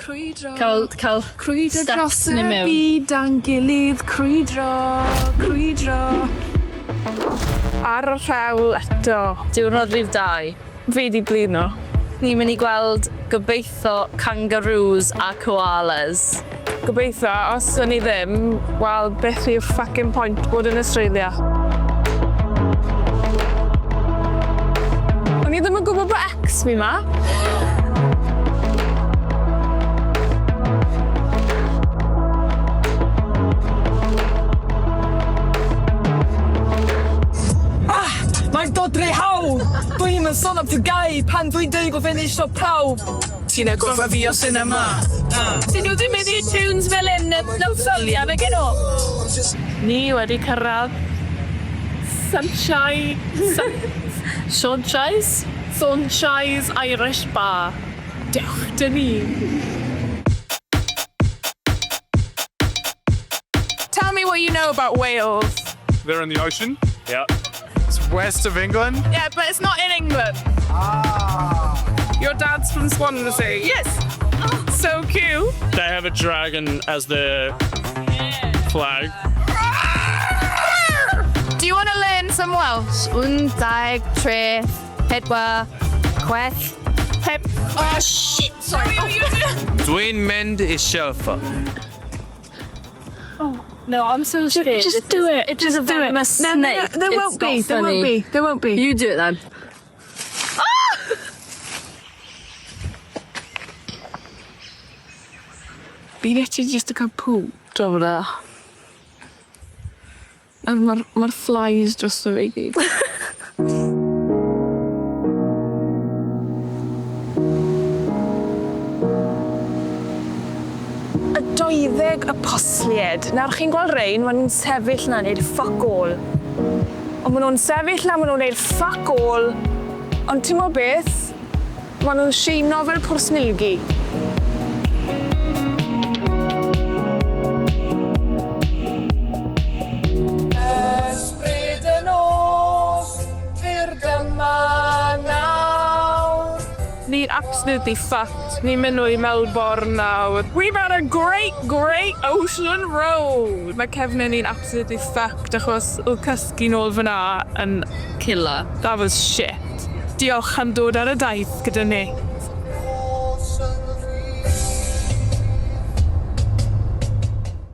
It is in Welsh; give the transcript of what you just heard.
Crwydro. Cael Crwydro dros y ni mewn. byd a'n gilydd. Crwydro. Ar y rhewl eto. Diwrnod rhif 2. Fi di blino. Ni'n mynd i gweld gobeithio kangaroos a koalas. Gobeithio, os o'n i ddim, wel, beth yw'r fucking point bod yn Australia? O'n i ddim yn gwybod bod ex fi ma. Mae'n dod rei hawl! Dwi'n yn son am dy gau pan dwi'n dweud o finish o pawb! Ti'n agoffa fi o cinema? Ti'n nhw ddim mynd i tunes fel yn Australia fe gen o? Ni wedi cyrraedd Sunshine's Irish Bar. Dewch, dyn ni. Tell me what you know about Wales. They're in the ocean. Yeah. It's west of England. Yeah, but it's not in England. Your dad's from Swansea. Yes. Oh, so cute. They have a dragon as their flag. Do you want to learn some Welsh? Un, dau, tre, pedwar, chwech. Oh shit! Sorry, what are you doing? Dwi'n mynd I shelfa. No, I'm so scared. Just do it. It's just a venomous snake. There won't be. There won't be. There won't be. You do it then. Fi literally just to cael pŵ dro da. A mae'r flies dros y fi gyd. Y 20 y posliad. Nawr chi'n gweld rein, maen nhw'n sefyll na wneud fuck all. Ond maen nhw'n sefyll na, maen nhw'n wneud fuck all. Ond ti'n mo beth? Maen nhw'n sheino fel pwrs milgi. Ni'n absolutely fucked. Ni'n mynd I Melbourne nawr. We've had a great ocean road. Mae cefnau ni'n absolutely fucked achos o cysgu nôl fyna yn Killer. That was shit. Diolch am dod ar y daith gyda ni.